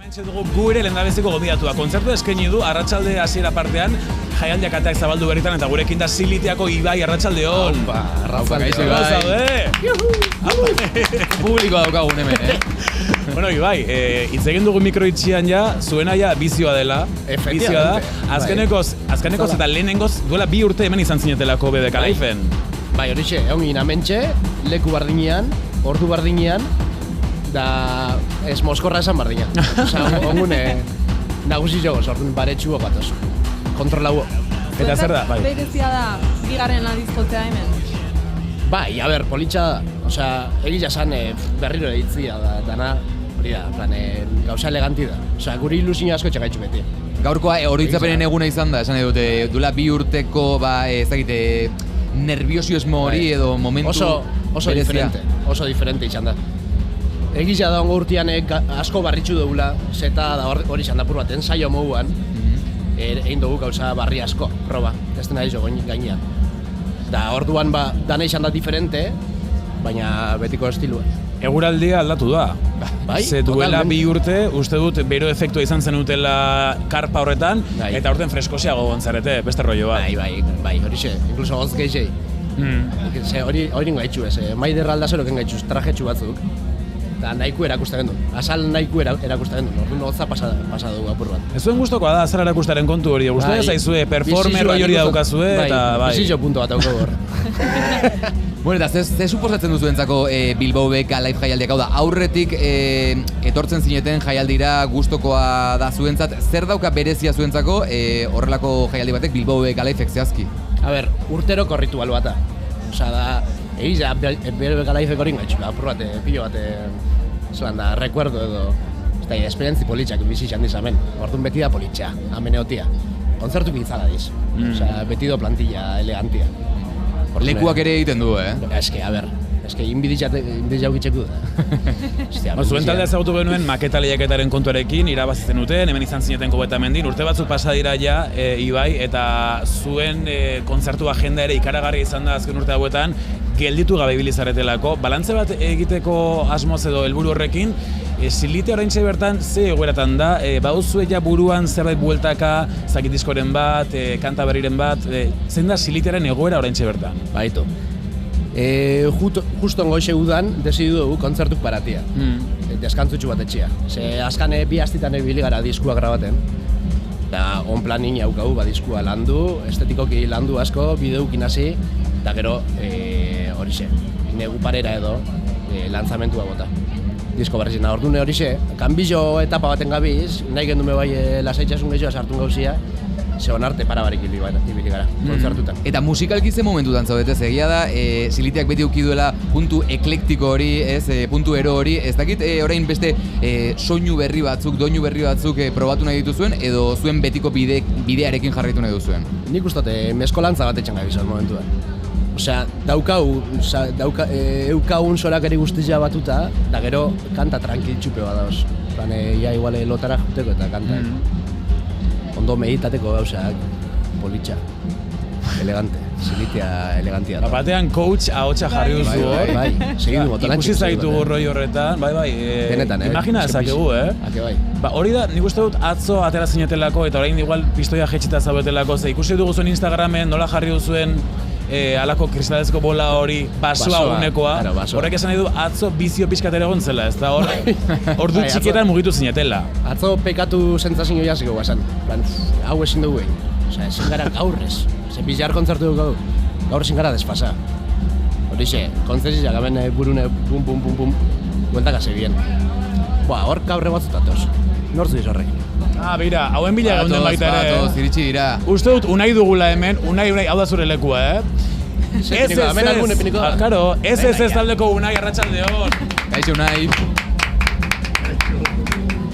Hementxe dugu gure lehendabiziko gonbidatua. Kontzertu eskaini du arratsalde hasiera partean, jaialdiak ateak zabaldu berritan eta gurekin da Silitiako Ibai arratsaldeon. Raupa, kaixo Ibai. Publikoa daukagun hemen, Bueno, Ibai, hitz egin dugu mikro itxian ja, zuena ja bizioa dela. Bizioa da. Azkenekoz eta lehenengoz duela 2 urte hemen izan zinetelako BDK Liven. Bai, horixe, egon ginen amentxe, leku bardinean, ordu bardinean, da ez moskorra esan bardinean. Osa, ongune, nagusi jogo, sortun baretxuo batoz. Kontrolau. Eta zer da? Bai. Berezia da, bigarren adizkotzea hemen. Bai, a ber, politxa da. Osa, egila esan berriro editzia da, dana, hori da, plan, gauza eleganti da. Osa, guri ilusio asko txagaitxu beti. Gaurkoa oroitzapenen eguna izan da, esan edute, duela 2 urteko, ezagite, nerviosismo hori edo momentu oso diferente, oso diferente izan da. Egila da ongo urtean asko barritxu dugula, zeta da hori izan da pur bat, ensaio moguan, egin dugu gauza barri asko, proba, ez dena izo gainean. Da orduan dana izan da diferente, baina betiko estilua. Eguraldia aldatu da. Bai, ze duela 2 urte, uste dut bero efektua izan zenutela karpa horretan, eta aurten freskoziago gontzarete, beste rollo bat. Bai, horixe, inkluso gotz gehizei. Hori gaitxu ez, maider aldazoroken gaitxuz trajetxu batzuk, eta nahiko erakusten du, asal nahiko erakusten du, orduan gotza pasa dugu apur bat. Ez zuen guztokoa da, azal erakustaren kontu hori, guztua zaizue, performer hori daukazue, eta bai. Bizitxo punto bat daukagu hor. Bueno, eta ze suposatzen duzuentzako Bilbao BDK Live jaialdiak, hau da, aurretik etortzen zineten jaialdira gustokoa da zuentzat, zer dauka berezia zuentzako horrelako jaialdi batek Bilbao BDK Live zehazki? A ber, urteroko ritual bata. Osa da, egiza, BDK Live horin gaitxu, apur bat, pilo bat, zoan da, rekuerdo edo, ez da, esperientzi politxak bizitxan dizamen, orduan beti da politxa, ameneotia. Kontzertu bintzala diz, osa, beti do plantilla elegantia. Lekuak ere egiten du, Eske, a ber, inbiditxau gitxeku da. Zuen taldea ezagutu genuen maketa lehiaketaren kontuarekin, irabazitzen duten, hemen izan zineten Kobetamendin, urte batzuk pasa dira ja, Ibai, eta zuen kontzertu agenda ere ikaragarri izan da azken urte hauetan, gelditu gabe ibilizaretelako. Balantze bat egiteko asmoz edo helburu horrekin, Silite oraintxe bertan ze egoeratan da, baduzue ja buruan zerbait bueltaka, zakitiskoren bat, kanta berriren bat, zein da Silitearen egoera oraintxe bertan? Baitu. Justo ongoixe udan, desidu dugu kontzertuk paratia. Deskantzutxu bat etxea. Ze azkan 2 astitan ebili gara diskua grabaten. Da, on planin jaukagu, diskua landu, estetikoki landu asko, bideukin hasi, eta gero, horixe, negu parera edo, lanzamentua bota. Disko berrizena, orduan horixe, kanbizo etapa baten gabiz, nahi gendume bai lasaitxasun gehiago sartun gauzia, zeon arte parabarik ibili gara, kontzertutan. Eta musikalki ze momentutan zaudetez, egia da, Siliteak beti auki duela puntu eklektiko hori, puntu ero hori, ez dakit orain beste soinu berri batzuk, doinu berri batzuk probatu nahi dituzuen, edo zuen betiko bidearekin jarraitu nahi duzuen? Nik uste meskolantza bat etxan gabiz momentuan. Osea, eukagun sorakeri guztia batuta, da gero kanta tranquil txupe bat dauz. Ja igual lotara juteko eta kanta. Ondo meditateko gauzak, politxa, elegante, Silitea elegantia da. Batean coach ahotsa jarri duzu hor. Bai, segidu motolan. Ikusi zaitu roi horretan, bai. Benetan, imagina ezakegu, bai. Hori da, nik uste dut atzo atera zinetelako eta orain igual pistoia jetxita zaudetelako, ze ikusi dugu zuen Instagramen nola jarri duzuen alako kristalezko bola hori basoa unekoa, horrek esan nahi du atzo bizio pixkatera egon zela, ez da hor ordu txikietan mugitu zinetela. Atzo pekatu sentzazio jasiko guazan, hau ezin dugu egin, osea, ezin gara gaurrez, bizar kontzertu dugu gaur ezin gara desfasa. Horixe, kontzertzia gaben burune pum, bueltaka segien. Hor gaurre batzutatoz, nortzu diz horrek. Bira, hauen bila gaunden baita ere. Batoz, iritsi dira. Uste dut, Unai dugula hemen, Unai, hau da zure lekua, Ez taldeko Unai arratsaldeon. Kaixo Unai.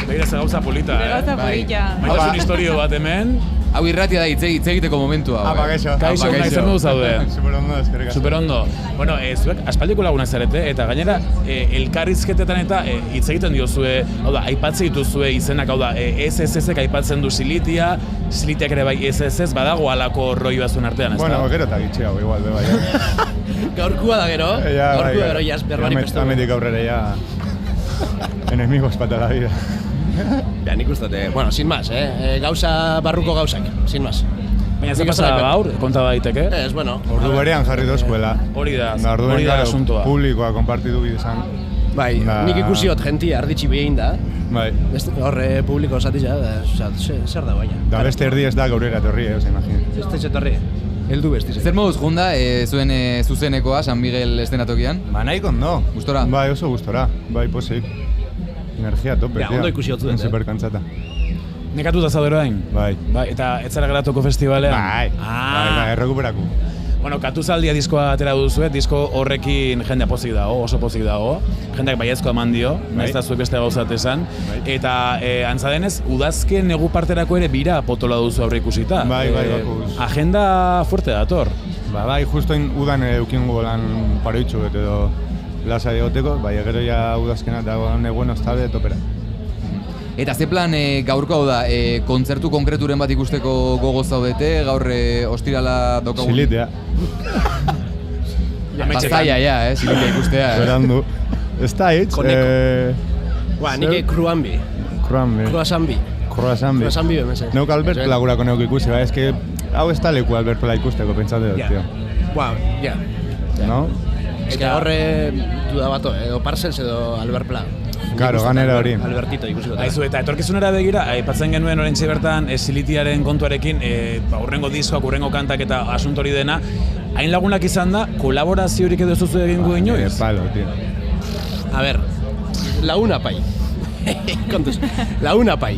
Begira ze gauza polita, Gauza polita. Maitasun historio bat hemen. Hau irratia da hitz egiteko momentu hau. Kaixo, Unai, zer modu zaude? Superondo, eskerrik asko. Superondo. Bueno, zuek aspaldiko lagunak zarete, eta gainera elkarrizketetan eta hitz egiten diozue, hau da, aipatzen dituzue izenak, hau da, SSSek aipatzen du Silitea, Siliteak ere bai SSS, badago alako roioa zuen artean, ez da? Bueno, gero eta gitxeago, igual, bai. Gaurkua da gero, gaurkua gero jaz berbarik Ametik aurrera ya enemigos para la vida. Ja, nik uste dut, bueno, sin más, gauza, barruko gauzak, sin más. Baina ze pasa gaur, konta daiteke? Ez, bueno. Ordu berean jarri dozkuela. Hori da Ordu asuntoa. publikoa konpartitu bidezan. Bai, nik ikusiot jentia arditxi behin da. Bai. Horre publiko esatitza, zer da baina. Da beste erdi ez da gaurera etorri, oza, imagina. Ez da etorri. Heldu bestiz. Zer moduz junda, zuen zuzenekoa, San Miguel estenatokian? Ba, nahi kondo. Gustora? Bai, oso gustora. Bai, posik. Energia tope, Ja, ondo ikusi otzuen, Superkantzata. Nekatuta zaude orain? Bai. Bai, eta ez zara geratuko festivalean? Bai, bai, errekuperaku. Bueno, Katuzaldia diskoa atera duzu, disko horrekin jendea pozik dago, oso pozik dago. Jendeak baiezko eman dio, nahiz eta zuek beste gauzat esan. Eta antza denez, udazken negu parterako ere bira potola duzu aurre ikusita. Bai, bakuz. Agenda fuerte dator. Ba, bai, justo udan eukingo lan paroitxu edo lasa egoteko, bai, gero ja udazkena eta neguen ostalde topera. Eta ze plan gaurko hau da, kontzertu konkreturen bat ikusteko gogoz zaudete, gaur ostirala daukagun? Silitea. Bazaia, silitea ikustea. Berandu. Ez da hitz, Ba, nik Kruambi. Kruasambi. Kruasambi bemese. Neuk Albert Plagurako neuk ikusi, ba, eske hau ez da leku Albert Pla ikusteko, pentsate dut, tio. Ba, ja. No? Eta horre duda bato, edo Parcels edo Albert Pla. Claro, ganera hori. Albertito ikusiko. Aizu, eta etorkizunera begira, aipatzen genuen oraintxe bertan Silitiaren kontuarekin, urrengo diskoak, urrengo kantak eta asunto hori dena, hain lagunak izan da, kolaboraziorik edo zuzu egingo inoiz? Palo, tio. A ber, launa pai. Kontuz, launa pai.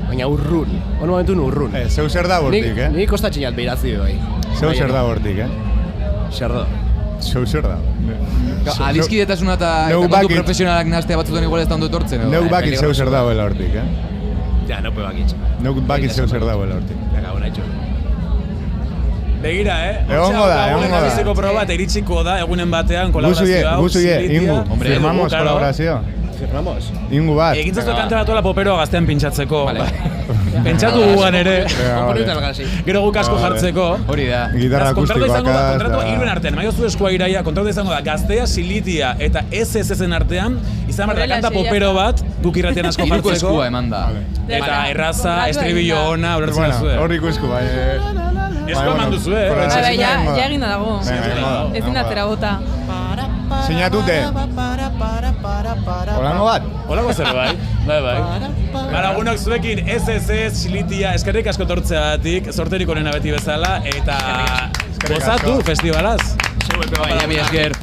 Baina urrun, hon momentun urrun. Zeu zer da bortik, Nik kostatxinat behiratzi bai. Zeu zer da bortik, Zer da. Zeu zer da. Adiskidetasuna eta kontu profesionalak nahaztea batzuten igual ez da ondo etortzen, edo? Neuk bakit zeu zer dagoela hortik, Ja, no bakitz. Neuk bakit zeu zer dagoela hortik. Ja, gau nahi Begira, Egongo da. Biziko proba eta iritsiko da egunen batean kolaborazio hau. Guzuie, Ingu, firmamos kolaborazio. Firmamos. Ingu bat. Egintzazu kanta bat popero gaztean pintxatzeko. Pentsatu gugan ere. Gero guk asko jartzeko. Hori da. Gitarra akustikoak. Kontratu iruen artean, maiozu eskua iraia, kontratu izango da Gaztea, Silitia eta SSS-en artean, izan behar da kanta popero bat, guk irratian asko Iruko jartzeko. eskua eman da. Eta erraza, estribillo ona, horretzen zuen. Hor ikusku, bai. Esko eman duzu, Ara, ja egin da dago. Ezin atera bota. Sinatute. Holango bat? Holako zerbait, bai. Lagunok zuekin SSS, Silitia, eskerrik asko tortzeagatik, sorterik onena beti bezala, eta gozatu festivalaz. Baina, mi esker.